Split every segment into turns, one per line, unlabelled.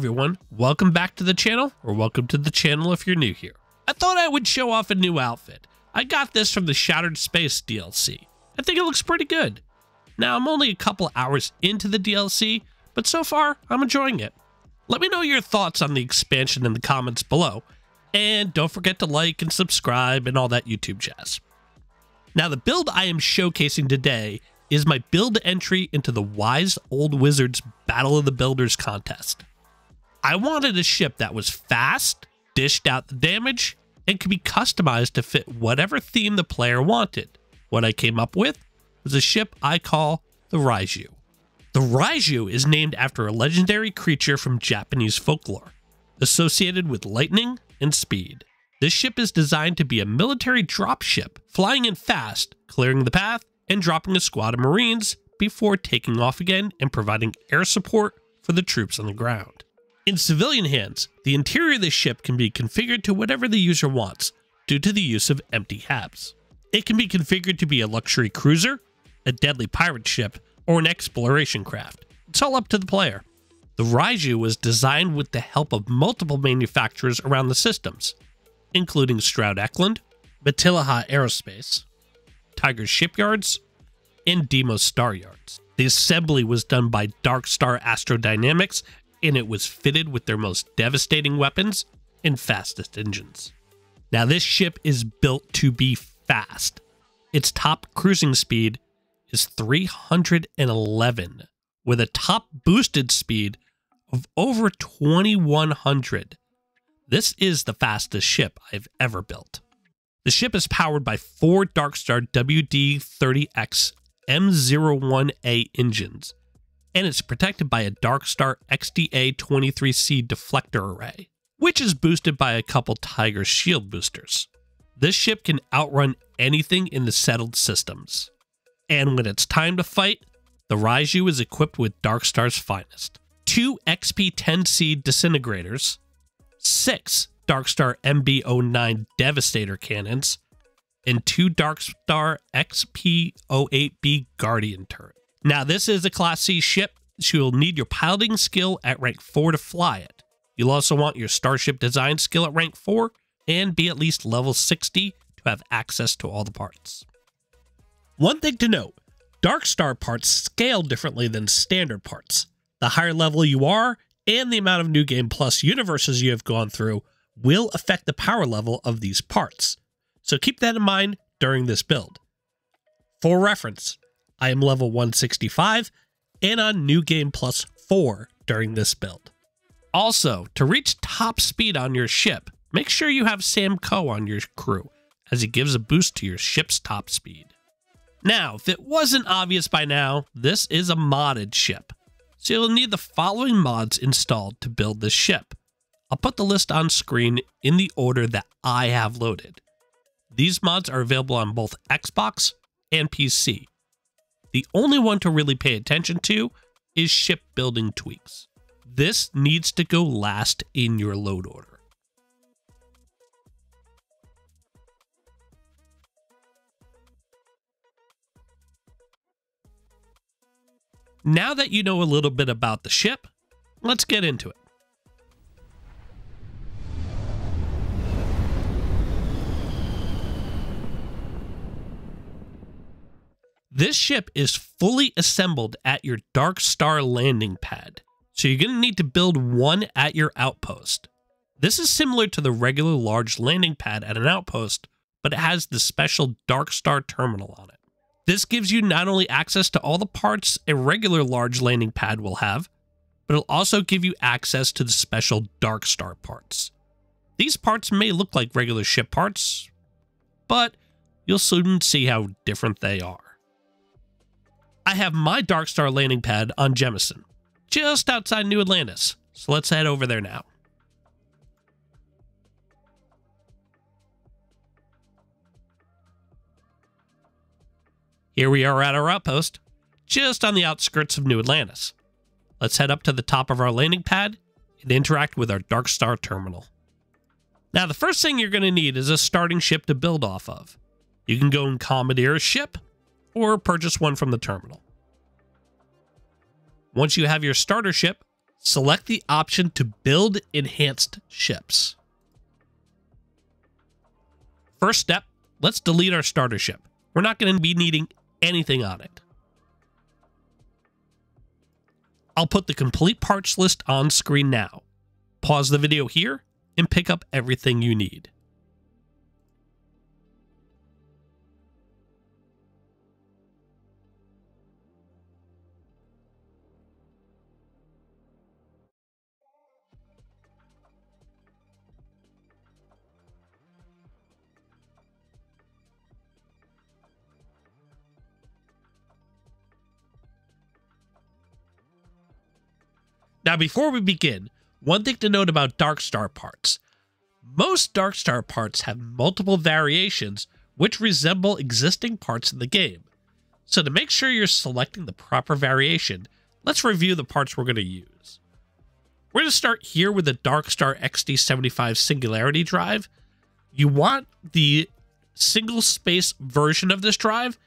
everyone, welcome back to the channel, or welcome to the channel if you're new here. I thought I would show off a new outfit. I got this from the Shattered Space DLC. I think it looks pretty good. Now, I'm only a couple hours into the DLC, but so far, I'm enjoying it. Let me know your thoughts on the expansion in the comments below, and don't forget to like and subscribe and all that YouTube jazz. Now, the build I am showcasing today is my build entry into the Wise Old Wizards Battle of the Builders contest. I wanted a ship that was fast, dished out the damage, and could be customized to fit whatever theme the player wanted. What I came up with was a ship I call the Raiju. The Raiju is named after a legendary creature from Japanese folklore, associated with lightning and speed. This ship is designed to be a military dropship, flying in fast, clearing the path, and dropping a squad of Marines before taking off again and providing air support for the troops on the ground. In civilian hands, the interior of the ship can be configured to whatever the user wants due to the use of empty habs. It can be configured to be a luxury cruiser, a deadly pirate ship, or an exploration craft. It's all up to the player. The Raiju was designed with the help of multiple manufacturers around the systems, including Stroud Eklund, Batilaha Aerospace, Tiger Shipyards, and Demos Star Yards. The assembly was done by Darkstar Astrodynamics, and it was fitted with their most devastating weapons and fastest engines. Now, this ship is built to be fast. Its top cruising speed is 311, with a top boosted speed of over 2100. This is the fastest ship I've ever built. The ship is powered by 4 Darkstar WD-30X M01A engines, and it's protected by a Darkstar XDA-23C deflector array, which is boosted by a couple Tiger shield boosters. This ship can outrun anything in the settled systems. And when it's time to fight, the Raiju is equipped with Darkstar's finest: 2 XP-10C disintegrators, 6 Darkstar MB-09 Devastator cannons, and 2 Darkstar XP-08B Guardian turret. Now, this is a Class C ship, so you'll need your piloting skill at rank 4 to fly it. You'll also want your Starship design skill at rank 4, and be at least level 60 to have access to all the parts. One thing to note, Darkstar parts scale differently than standard parts. The higher level you are, and the amount of New Game Plus universes you have gone through will affect the power level of these parts, so keep that in mind during this build. For reference, I am level 165 and on New Game Plus 4 during this build. Also, to reach top speed on your ship, make sure you have Sam Coe on your crew, as he gives a boost to your ship's top speed. Now, if it wasn't obvious by now, this is a modded ship, so you'll need the following mods installed to build this ship. I'll put the list on screen in the order that I have loaded. These mods are available on both Xbox and PC. The only one to really pay attention to is shipbuilding tweaks. This needs to go last in your load order. Now that you know a little bit about the ship, let's get into it. This ship is fully assembled at your Darkstar landing pad, so you're going to need to build one at your outpost. This is similar to the regular large landing pad at an outpost, but it has the special Darkstar terminal on it. This gives you not only access to all the parts a regular large landing pad will have, but it'll also give you access to the special Darkstar parts. These parts may look like regular ship parts, but you'll soon see how different they are. I have my Darkstar landing pad on Jemison, just outside New Atlantis, so let's head over there now. Here we are at our outpost, just on the outskirts of New Atlantis. Let's head up to the top of our landing pad and interact with our Darkstar terminal. Now, the first thing you're going to need is a starting ship to build off of. You can go and commandeer a ship, or purchase one from the terminal. Once you have your starter ship, select the option to build enhanced ships. First step, let's delete our starter ship. We're not going to be needing anything on it. I'll put the complete parts list on screen now. Pause the video here and pick up everything you need. Now, before we begin, one thing to note about Darkstar parts. Most Darkstar parts have multiple variations which resemble existing parts in the game. So to make sure you're selecting the proper variation, let's review the parts we're going to use. We're going to start here with the Darkstar XD75 Singularity drive. You want the single space version of this drive,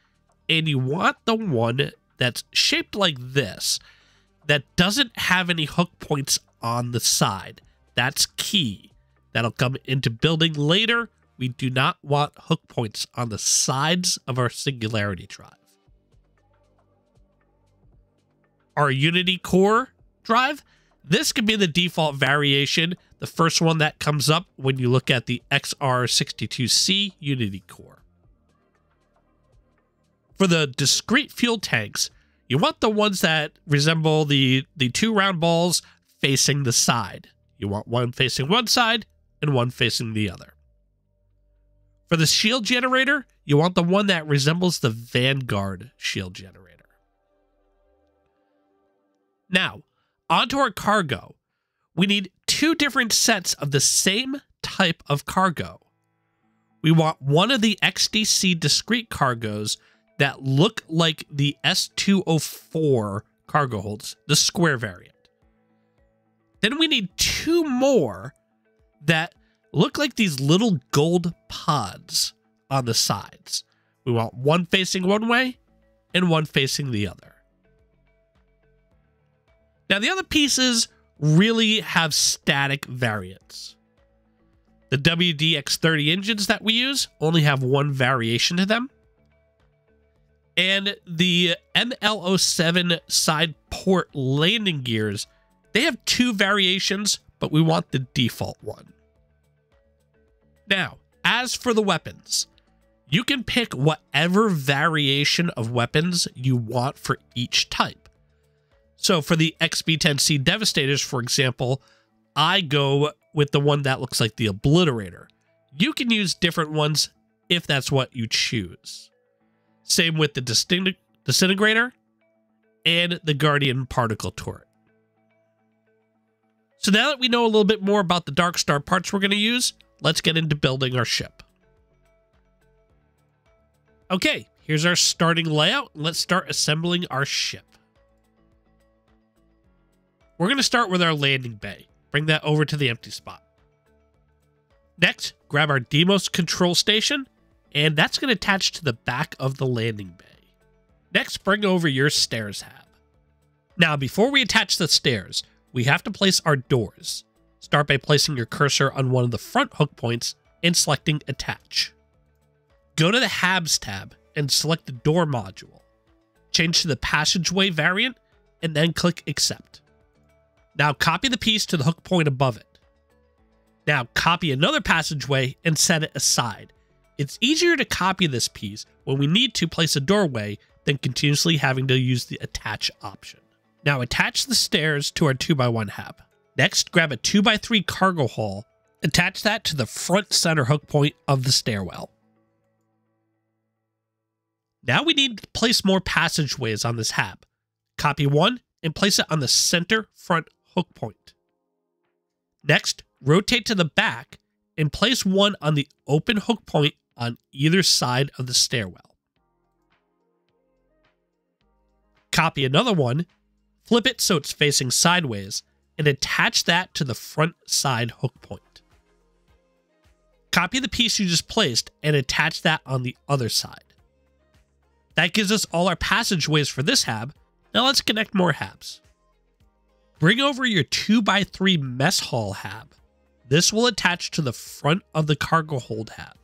and you want the one that's shaped like this, that doesn't have any hook points on the side. That's key. That'll come into building later. We do not want hook points on the sides of our Singularity drive. Our Unity Core drive, this can be the default variation, the first one that comes up when you look at the XR62C Unity Core. For the discrete fuel tanks, you want the ones that resemble the two round balls facing the side. You want one facing one side and one facing the other. For the shield generator, you want the one that resembles the Vanguard shield generator. Now, onto our cargo. We need two different sets of the same type of cargo. We want one of the XDC discrete cargoes that look like the S204 cargo holds, the square variant. Then we need two more that look like these little gold pods on the sides. We want one facing one way and one facing the other. Now the other pieces really have static variants. The WDX30 engines that we use only have one variation to them. And the ML07 side port landing gears, they have two variations, but we want the default one. Now, as for the weapons, you can pick whatever variation of weapons you want for each type. So for the XB10C Devastators, for example, I go with the one that looks like the Obliterator. You can use different ones if that's what you choose. Same with the Disintegrator and the Guardian Particle Turret. So now that we know a little bit more about the Darkstar parts we're going to use, let's get into building our ship. Okay, here's our starting layout. Let's start assembling our ship. We're going to start with our landing bay. Bring that over to the empty spot. Next, grab our Deimos control station, and that's going to attach to the back of the landing bay. Next, bring over your stairs hab. Now, before we attach the stairs, we have to place our doors. Start by placing your cursor on one of the front hook points and selecting Attach. Go to the Habs tab and select the door module. Change to the passageway variant and then click Accept. Now copy the piece to the hook point above it. Now copy another passageway and set it aside. It's easier to copy this piece when we need to place a doorway than continuously having to use the attach option. Now attach the stairs to our 2x1 hab. Next, grab a 2x3 cargo hull, attach that to the front center hook point of the stairwell. Now we need to place more passageways on this hab. Copy one and place it on the center front hook point. Next, rotate to the back and place one on the open hook point on either side of the stairwell. Copy another one, flip it so it's facing sideways, and attach that to the front side hook point. Copy the piece you just placed and attach that on the other side. That gives us all our passageways for this hab. Now let's connect more habs. Bring over your 2x3 mess hall hab. This will attach to the front of the cargo hold hab.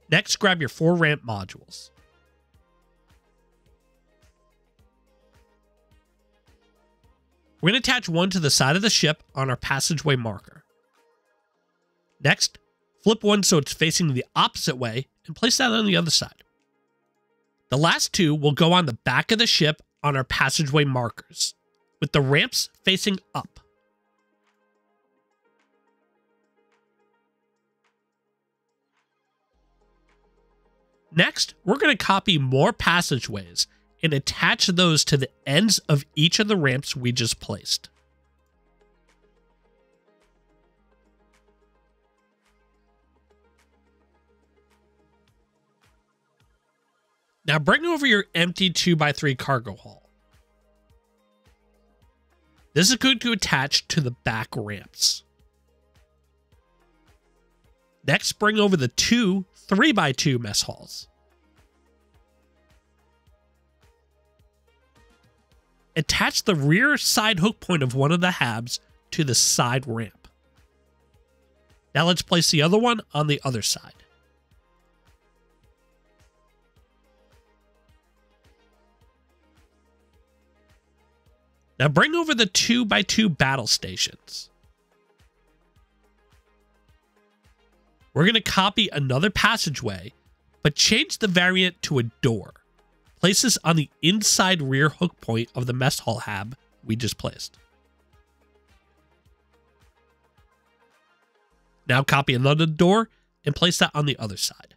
Next, grab your 4 ramp modules. We're going to attach one to the side of the ship on our passageway marker. Next, flip one so it's facing the opposite way and place that on the other side. The last 2 will go on the back of the ship on our passageway markers, with the ramps facing up. Next, we're going to copy more passageways and attach those to the ends of each of the ramps we just placed. Now bring over your empty 2x3 cargo hull. This is going to attach to the back ramps. Next, bring over the 2 3x2 mess halls. Attach the rear side hook point of one of the habs to the side ramp. Now let's place the other one on the other side. Now bring over the 2x2 battle stations. We're going to copy another passageway, but change the variant to a door. Place this on the inside rear hook point of the mess hall hab we just placed. Now copy another door and place that on the other side.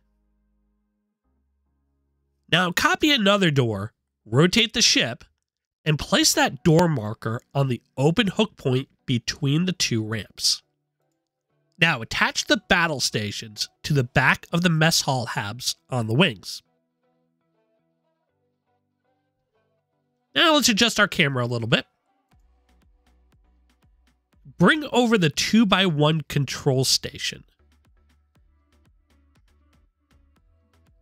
Now copy another door, rotate the ship, and place that door marker on the open hook point between the 2 ramps. Now attach the battle stations to the back of the mess hall habs on the wings. Now let's adjust our camera a little bit. Bring over the 2x1 control station.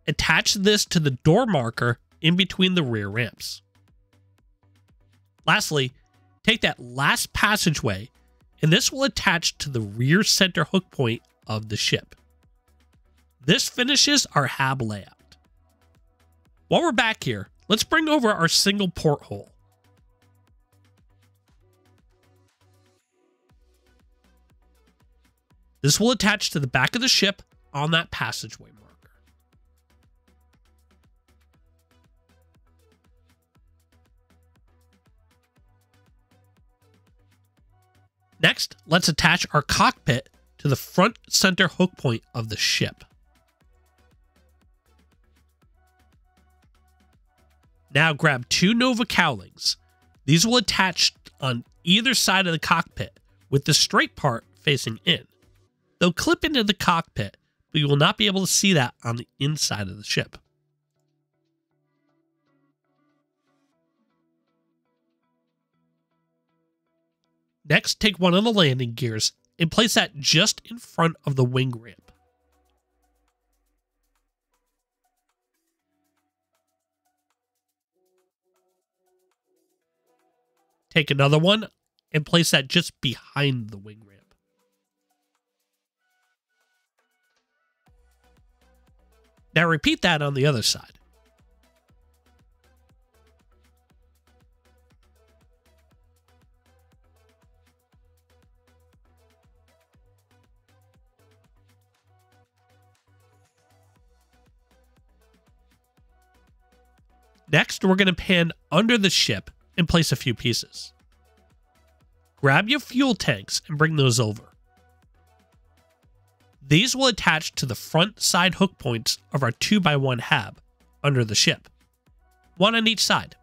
Attach this to the door marker in between the rear ramps. Lastly, take that last passageway, and this will attach to the rear center hook point of the ship. This finishes our hab layout. While we're back here, let's bring over our single porthole. This will attach to the back of the ship on that passageway marker. Next, let's attach our cockpit to the front center hook point of the ship. Now grab 2 Nova cowlings. These will attach on either side of the cockpit with the straight part facing in. They'll clip into the cockpit, but you will not be able to see that on the inside of the ship. Next, take one of the landing gears and place that just in front of the wing ramp. Take another one and place that just behind the wing ramp. Now repeat that on the other side. Next, we're going to pan under the ship and place a few pieces. Grab your fuel tanks and bring those over. These will attach to the front side hook points of our 2x1 hab under the ship, one on each side.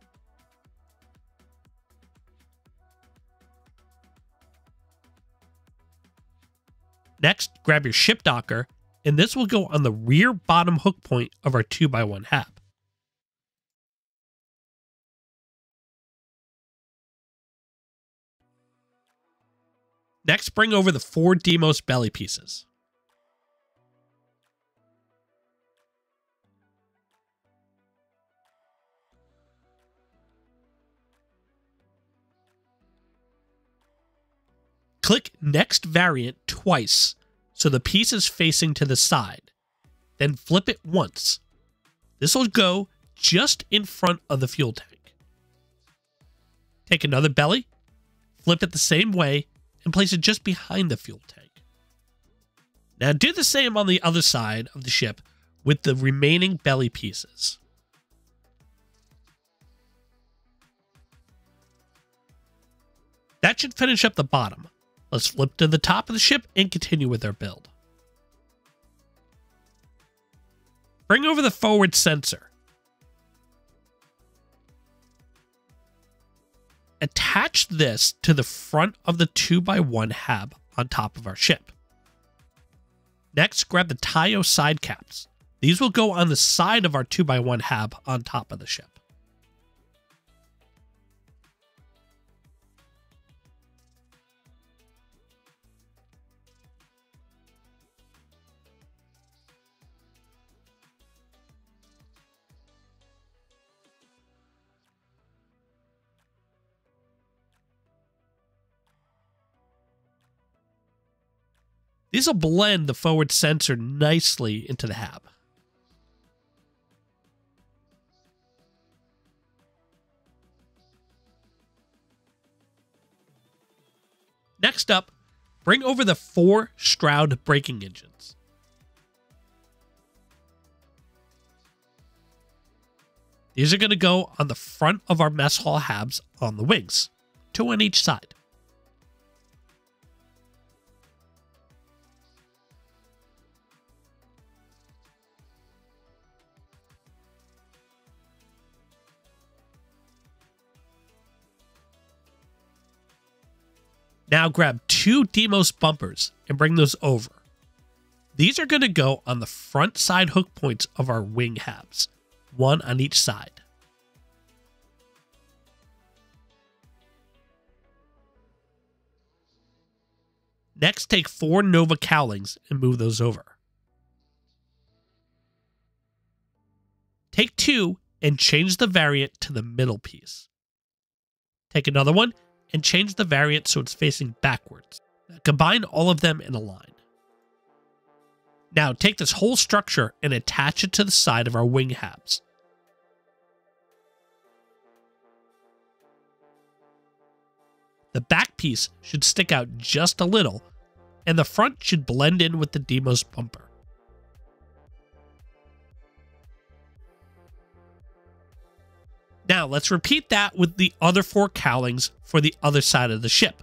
Next, grab your ship docker, and this will go on the rear bottom hook point of our 2x1 hab. Next, bring over the 4 Demos belly pieces. Click Next Variant twice so the piece is facing to the side. Then flip it once. This will go just in front of the fuel tank. Take another belly, flip it the same way, and place it just behind the fuel tank. Now do the same on the other side of the ship with the remaining belly pieces. That should finish up the bottom. Let's flip to the top of the ship and continue with our build. Bring over the forward sensor. Attach this to the front of the 2x1 hab on top of our ship. Next, grab the Tayo side caps. These will go on the side of our 2x1 hab on top of the ship. These will blend the forward sensor nicely into the hab. Next up, bring over the 4 Stroud braking engines. These are going to go on the front of our mess hall habs on the wings, 2 on each side. Now grab 2 Demos bumpers and bring those over. These are going to go on the front side hook points of our wing habs, 1 on each side. Next, take 4 Nova cowlings and move those over. Take 2 and change the variant to the middle piece. Take another one and change the variant so it's facing backwards. Combine all of them in a line. Now take this whole structure and attach it to the side of our wing habs. The back piece should stick out just a little, and the front should blend in with the Demos bumper. Now let's repeat that with the other 4 cowlings for the other side of the ship,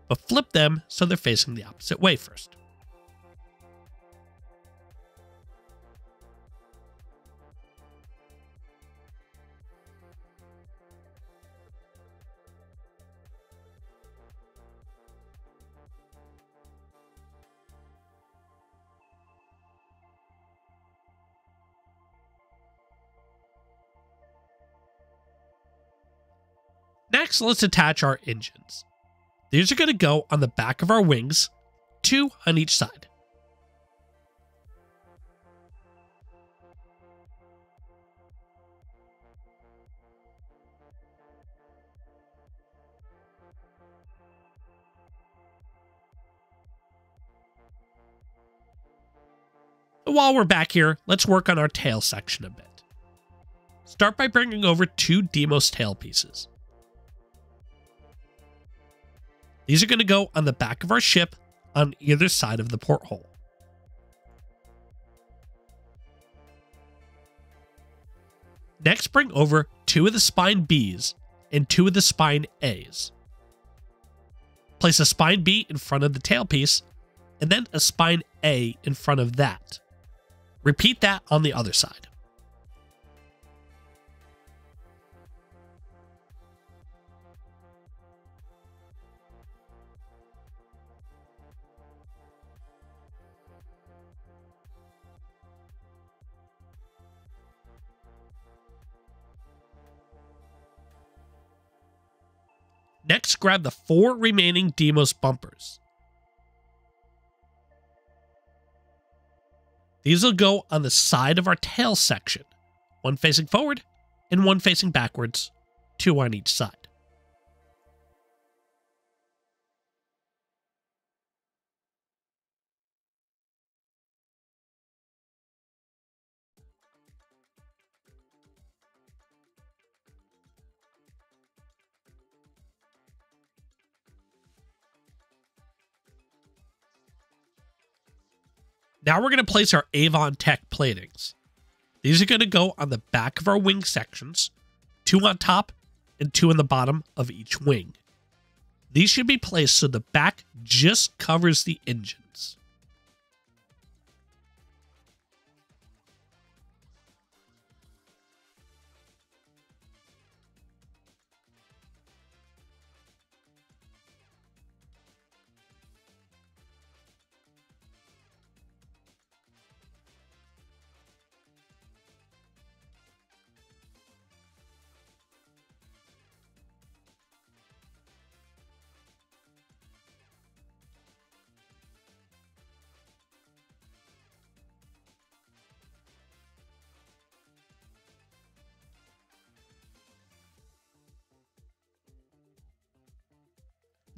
but flip them so they're facing the opposite way first. Next, let's attach our engines. These are going to go on the back of our wings, 2 on each side. While we're back here, let's work on our tail section a bit. Start by bringing over 2 Demos tail pieces. These are going to go on the back of our ship on either side of the porthole. Next, bring over 2 of the spine Bs and 2 of the spine As. Place a spine B in front of the tailpiece and then a spine A in front of that. Repeat that on the other side. Next, grab the 4 remaining Demos bumpers. These will go on the side of our tail section, 1 facing forward and 1 facing backwards, 2 on each side. Now we're going to place our Avon Tech platings. These are going to go on the back of our wing sections, 2 on top and 2 on the bottom of each wing. These should be placed so the back just covers the engines.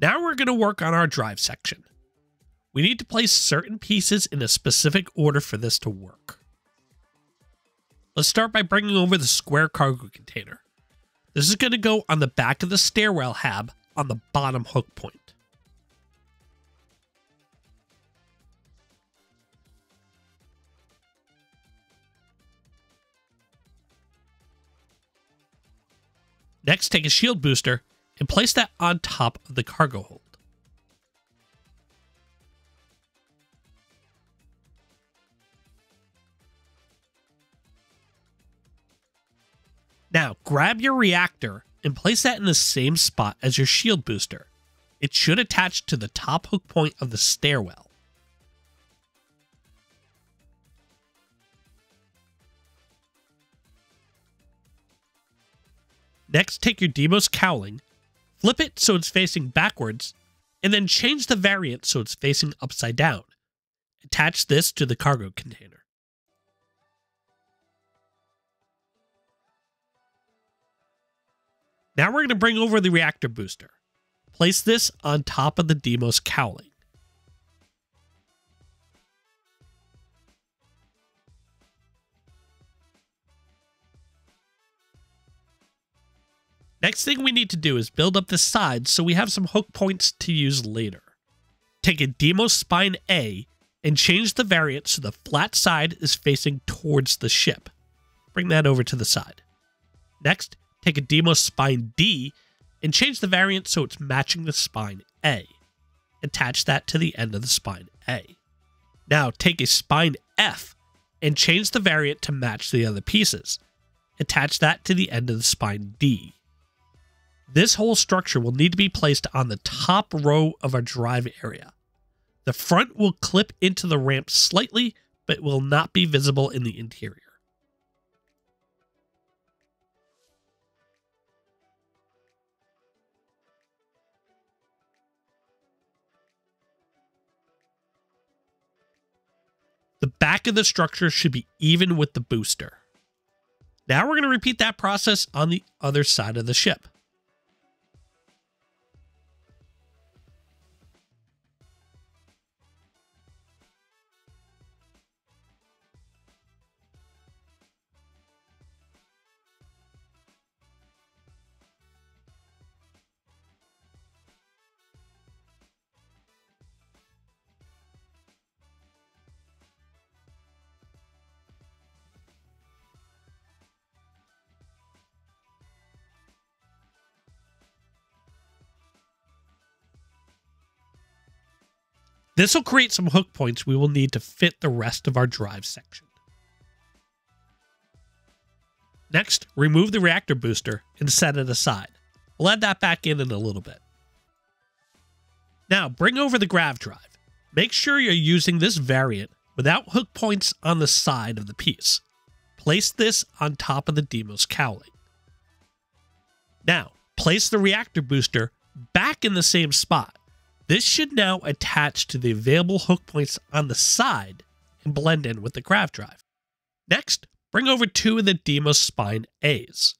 Now we're going to work on our drive section. We need to place certain pieces in a specific order for this to work. Let's start by bringing over the square cargo container. This is going to go on the back of the stairwell hab on the bottom hook point. Next, take a shield booster and place that on top of the cargo hold. Now, grab your reactor and place that in the same spot as your shield booster. It should attach to the top hook point of the stairwell. Next, take your Deimos cowling, flip it so it's facing backwards, and then change the variant so it's facing upside down. Attach this to the cargo container. Now we're going to bring over the reactor booster. Place this on top of the Deimos cowling. Next thing we need to do is build up the sides so we have some hook points to use later. Take a Deimos spine A and change the variant so the flat side is facing towards the ship. Bring that over to the side. Next, take a Deimos spine D and change the variant so it's matching the spine A. Attach that to the end of the spine A. Now take a spine F and change the variant to match the other pieces. Attach that to the end of the spine D. This whole structure will need to be placed on the top row of our drive area. The front will clip into the ramp slightly, but will not be visible in the interior. The back of the structure should be even with the booster. Now we're going to repeat that process on the other side of the ship. This will create some hook points we will need to fit the rest of our drive section. Next, remove the reactor booster and set it aside. We'll add that back in a little bit. Now, bring over the grav drive. Make sure you're using this variant without hook points on the side of the piece. Place this on top of the Deimos cowling. Now, place the reactor booster back in the same spot. This should now attach to the available hook points on the side and blend in with the grav drive. Next, bring over 2 of the Deimos spine A's.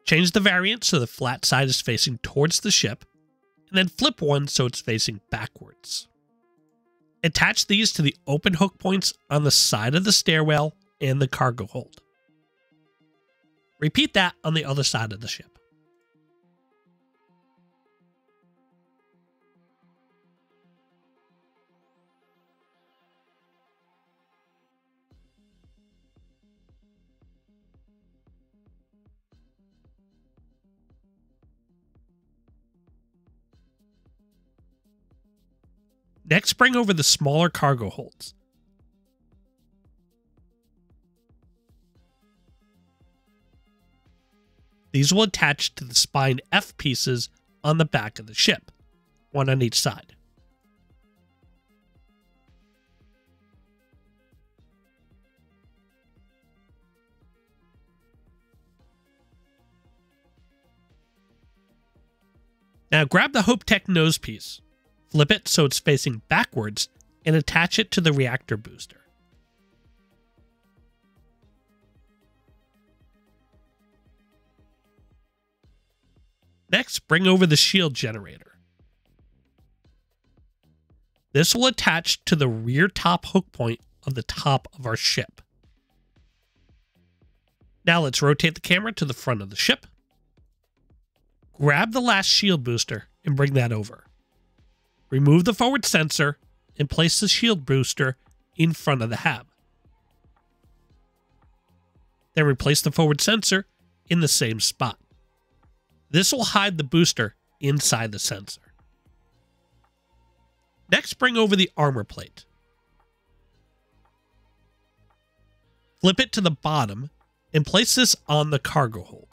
Change the variant so the flat side is facing towards the ship, and then flip one so it's facing backwards. Attach these to the open hook points on the side of the stairwell and the cargo hold. Repeat that on the other side of the ship. Next, bring over the smaller cargo holds. These will attach to the spine F pieces on the back of the ship, one on each side. Now grab the Hope Tech nose piece, flip it so it's facing backwards, and attach it to the reactor booster. Next, bring over the shield generator. This will attach to the rear top hook point of the top of our ship. Now let's rotate the camera to the front of the ship. Grab the last shield booster and bring that over. Remove the forward sensor and place the shield booster in front of the hab. Then replace the forward sensor in the same spot. This will hide the booster inside the sensor. Next, bring over the armor plate. Flip it to the bottom and place this on the cargo hold.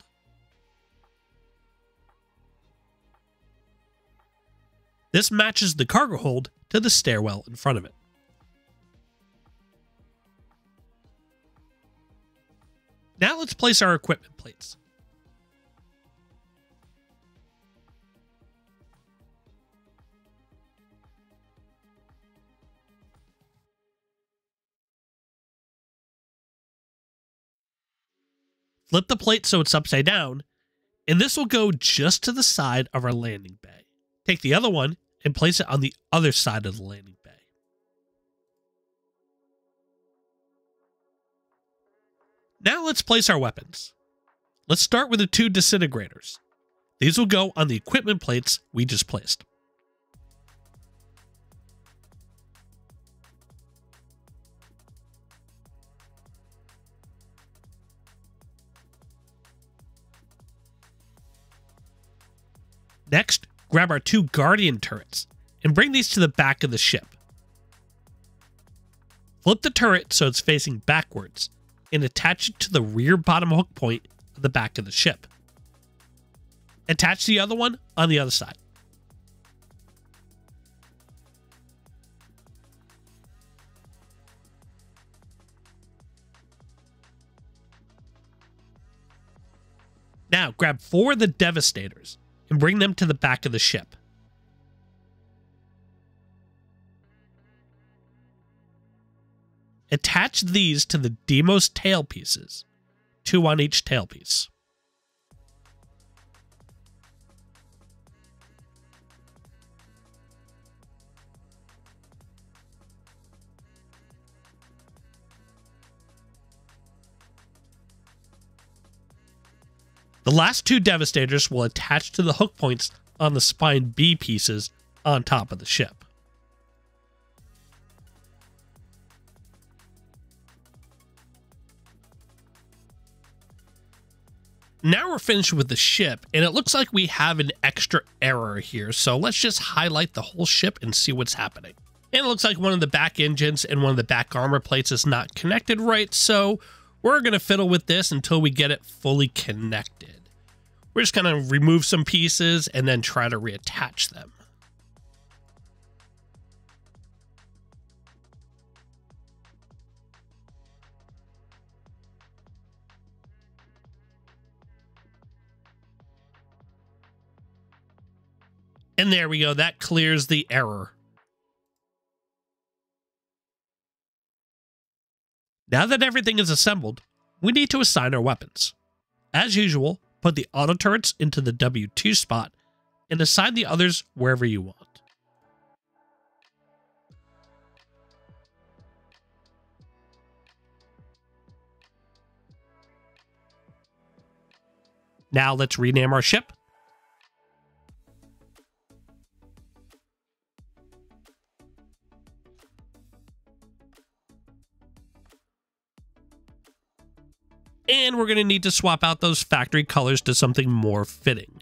This matches the cargo hold to the stairwell in front of it. Now let's place our equipment plates. Flip the plate so it's upside down, and this will go just to the side of our landing bay. Take the other one and place it on the other side of the landing bay. Now let's place our weapons. Let's start with the 2 disintegrators. These will go on the equipment plates we just placed. Next, grab our 2 Guardian turrets and bring these to the back of the ship. Flip the turret so it's facing backwards and attach it to the rear bottom hook point of the back of the ship. Attach the other one on the other side. Now grab 4 of the Devastators and bring them to the back of the ship. Attach these to the Demos tail pieces, 2 on each tailpiece. The last 2 Devastators will attach to the hook points on the spine B pieces on top of the ship. Now we're finished with the ship, and it looks like we have an extra error here, so let's just highlight the whole ship and see what's happening. And it looks like one of the back engines and one of the back armor plates is not connected right, so we're going to fiddle with this until we get it fully connected. We're just going to remove some pieces and then try to reattach them. And there we go. That clears the error. Now that everything is assembled, we need to assign our weapons. As usual, put the auto turrets into the W2 spot and assign the others wherever you want. Now let's rename our ship. And we're going to need to swap out those factory colors to something more fitting.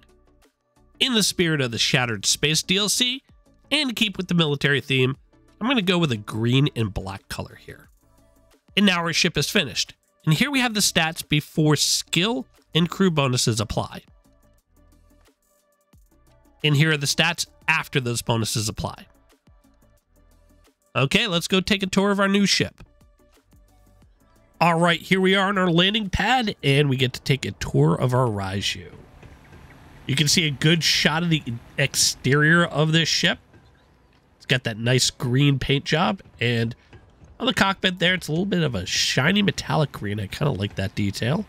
In the spirit of the Shattered Space DLC, And to keep with the military theme, I'm going to go with a green and black color here. And now our ship is finished. And here we have the stats before skill and crew bonuses apply. And here are the stats after those bonuses apply. Okay, let's go take a tour of our new ship. All right, here we are on our landing pad, and we get to take a tour of our Raiju. You can see a good shot of the exterior of this ship. It's got that nice green paint job, and on the cockpit there, it's a little bit of a shiny metallic green. I kind of like that detail.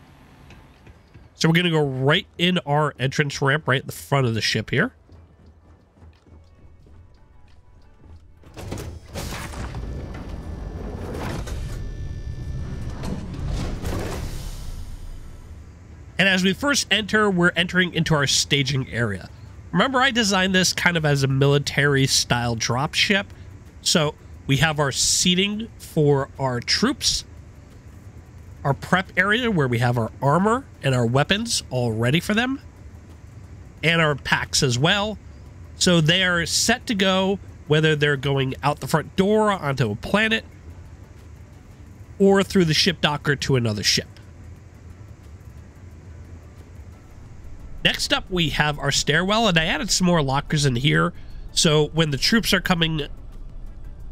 So we're going to go right in our entrance ramp right at the front of the ship here. And as we first enter, we're entering into our staging area. Remember, I designed this kind of as a military-style drop ship. So we have our seating for our troops, our prep area where we have our armor and our weapons all ready for them, and our packs as well. So they are set to go, whether they're going out the front door onto a planet or through the ship docker to another ship. Next up, we have our stairwell, and I added some more lockers in here. So when the troops are coming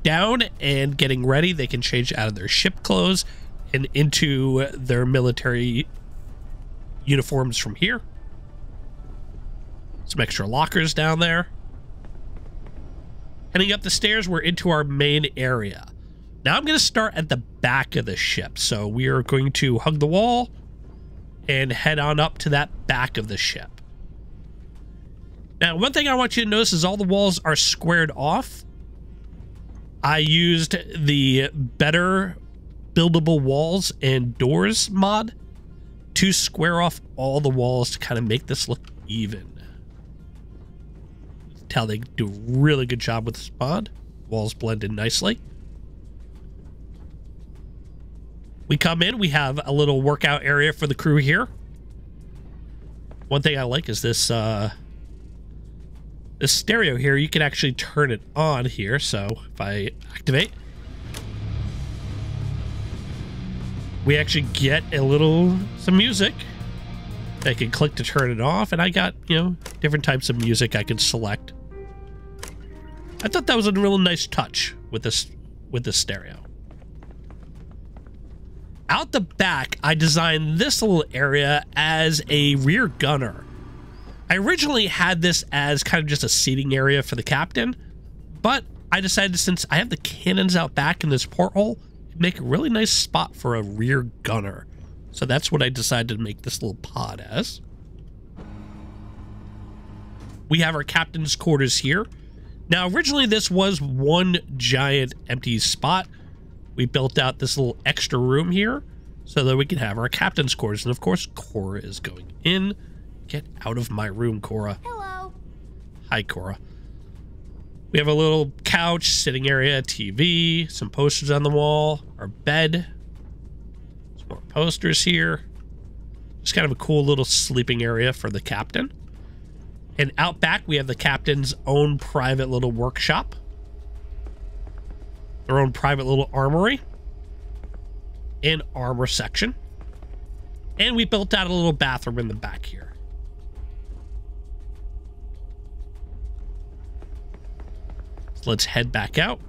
down and getting ready, they can change out of their ship clothes and into their military uniforms from here. Some extra lockers down there. Heading up the stairs, we're into our main area. Now I'm going to start at the back of the ship. So we are going to hug the wall and head on up to that back of the ship. Now, one thing I want you to notice is all the walls are squared off. I used the Better Buildable Walls and Doors mod to square off all the walls to kind of make this look even. Tell they do a really good job with this mod. Walls blend in nicely. We come in, we have a little workout area for the crew here. One thing I like is this this stereo here. You can actually turn it on here. So if I activate, we actually get some music. I can click to turn it off, and I got, different types of music I can select. I thought that was a real nice touch with this stereo. Out the back, I designed this little area as a rear gunner. I originally had this as kind of just a seating area for the captain, but I decided, since I have the cannons out back in this porthole, it'd make a really nice spot for a rear gunner. So that's what I decided to make this little pod as. We have our captain's quarters here. Now, originally this was one giant empty spot. We built out this little extra room here so that we can have our captain's quarters. And of course, Cora is going in. Get out of my room, Cora.
Hello.
Hi, Cora. We have a little couch, sitting area, TV, some posters on the wall, our bed, some more posters here. Just kind of a cool little sleeping area for the captain. And out back, we have the captain's own private little workshop. Their own private little armory and armor section. And we built out a little bathroom in the back here. So let's head back out.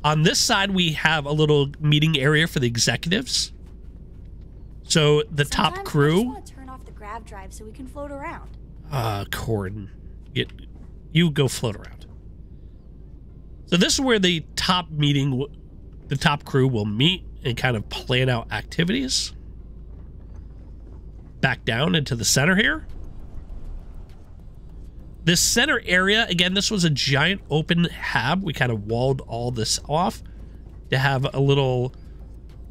On this side, we have a little meeting area for the executives. So the top crew.
I just want to turn off the grav drive so we can float around.
Corden, you go float around. So this is where the top crew will meet and kind of plan out activities. Back down into the center here. This center area, again, this was a giant open hab. We kind of walled all this off to have a little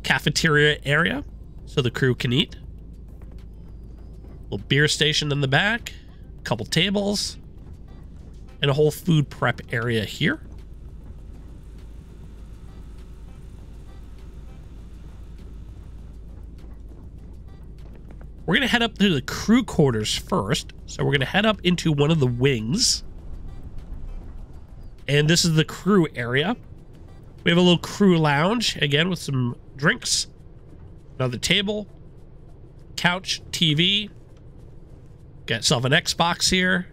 cafeteria area so the crew can eat. Little beer station in the back, a couple tables, and a whole food prep area here. We're going to head up to the crew quarters first. So we're going to head up into one of the wings. And this is the crew area. We have a little crew lounge, again, with some drinks. Another table. Couch, TV. Got yourself an Xbox here.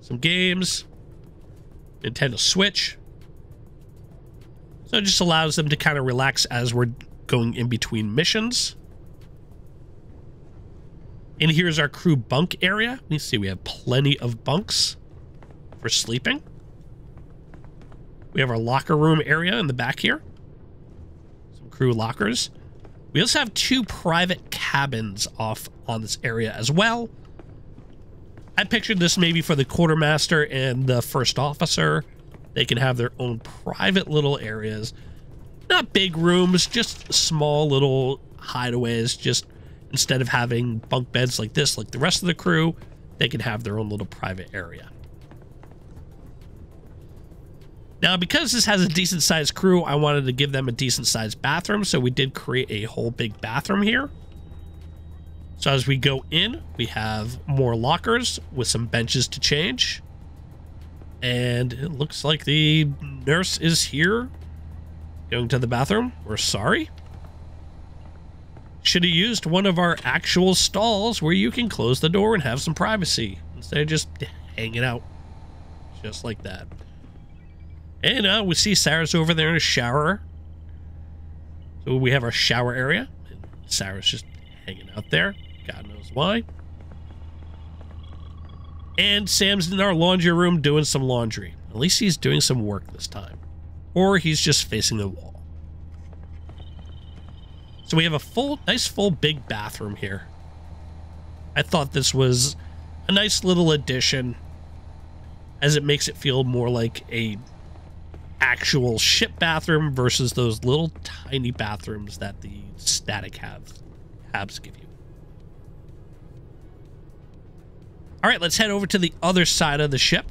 Some games. Nintendo Switch. So it just allows them to kind of relax as we're going in between missions. And here's our crew bunk area. You see we have plenty of bunks for sleeping. We have our locker room area in the back here. Some crew lockers. We also have 2 private cabins off on this area as well. I pictured this maybe for the quartermaster and the first officer. They can have their own private little areas. Not big rooms, just small little hideaways. Just instead of having bunk beds like this, like the rest of the crew, they can have their own little private area. Now, because this has a decent sized crew, I wanted to give them a decent sized bathroom. So we did create a whole big bathroom here. So as we go in, we have more lockers with some benches to change. And it looks like the nurse is here going to the bathroom. We're sorry. Should have used one of our actual stalls where you can close the door and have some privacy instead of just hanging out just like that. And we see Sarah's over there in a shower. So we have our shower area. And Sarah's just hanging out there. God knows why. And Sam's in our laundry room doing some laundry. At least he's doing some work this time. Or he's just facing the wall. So we have a nice full big bathroom here. I thought this was a nice little addition, as it makes it feel more like a actual ship bathroom versus those little tiny bathrooms that the static habs give you. All right, let's head over to the other side of the ship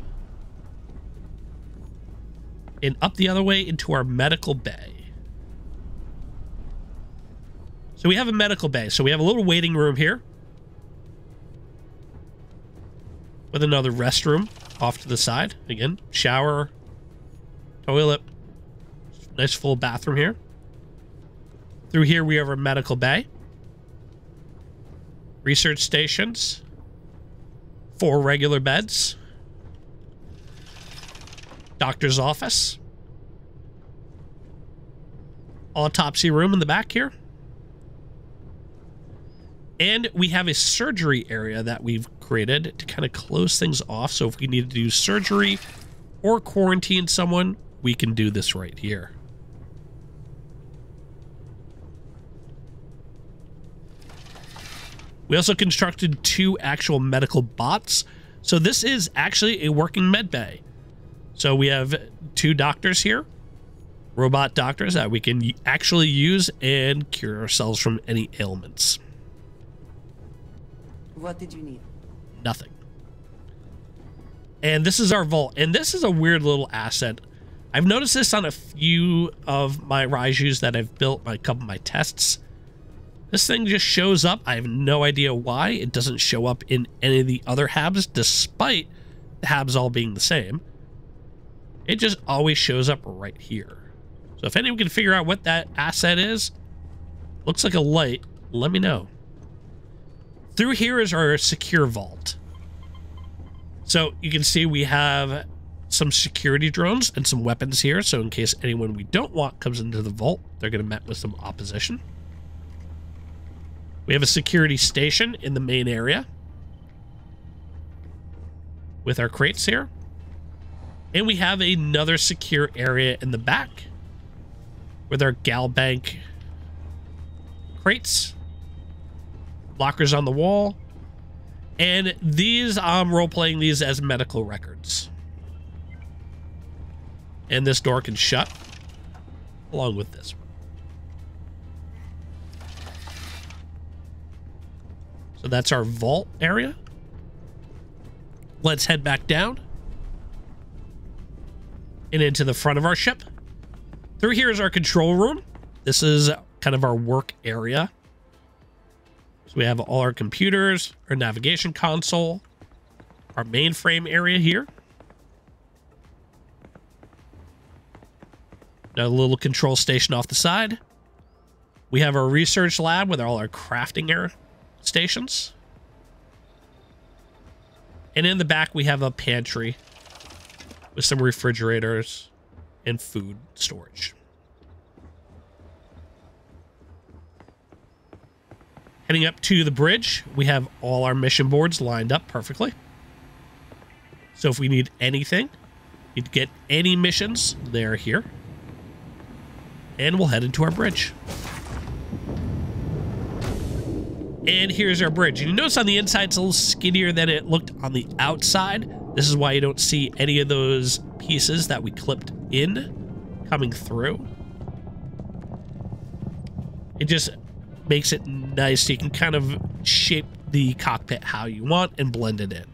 and up the other way into our medical bay. So we have a medical bay. So we have a little waiting room here with another restroom off to the side. Again, shower, toilet, nice full bathroom here. Through here, we have our medical bay, research stations, 4 regular beds, doctor's office, autopsy room in the back here. And we have a surgery area that we've created to kind of close things off. So if we need to do surgery or quarantine someone, we can do this right here. We also constructed 2 actual medical bots. So this is actually a working med bay. So we have 2 doctors here, robot doctors that we can actually use and cure ourselves from any ailments.
What did you need?
Nothing. And this is our vault. And this is a weird little asset. I've noticed this on a few of my Raijus that I've built, a couple of my tests. This thing just shows up. I have no idea why. It doesn't show up in any of the other habs, despite the habs all being the same. It just always shows up right here. So if anyone can figure out what that asset is, looks like a light, let me know. Through here is our secure vault. So you can see we have some security drones and some weapons here. So in case anyone we don't want comes into the vault, they're going to meet with some opposition. We have a security station in the main area with our crates here. And we have another secure area in the back with our gal bank crates. Lockers on the wall, and these role-playing these as medical records. And this door can shut along with this one. So that's our vault area. Let's head back down and into the front of our ship. Through here is our control room. This is kind of our work area. So we have all our computers, our navigation console, our mainframe area here. Now a little control station off the side. We have our research lab with all our crafting air stations. And in the back, we have a pantry with some refrigerators and food storage. Heading up to the bridge, we have all our mission boards lined up perfectly. So if we need anything, you'd get any missions, they're here. And we'll head into our bridge. And here's our bridge. And you notice on the inside, it's a little skinnier than it looked on the outside. This is why you don't see any of those pieces that we clipped in coming through. It just makes it nice so you can kind of shape the cockpit how you want and blend it in.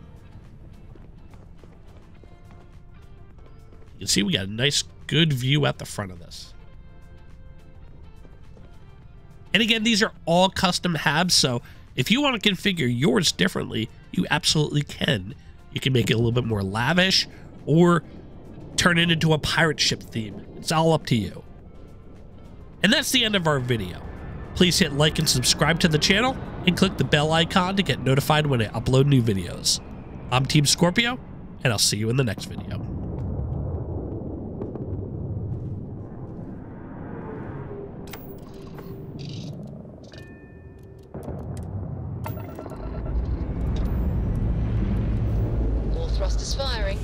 You can see we got a nice, good view at the front of this. And again, these are all custom habs, so if you want to configure yours differently, you absolutely can. You can make it a little bit more lavish or turn it into a pirate ship theme. It's all up to you. And that's the end of our video. Please hit like and subscribe to the channel and click the bell icon to get notified when I upload new videos. I'm Team Scorpio, and I'll see you in the next video.
All thrusters firing.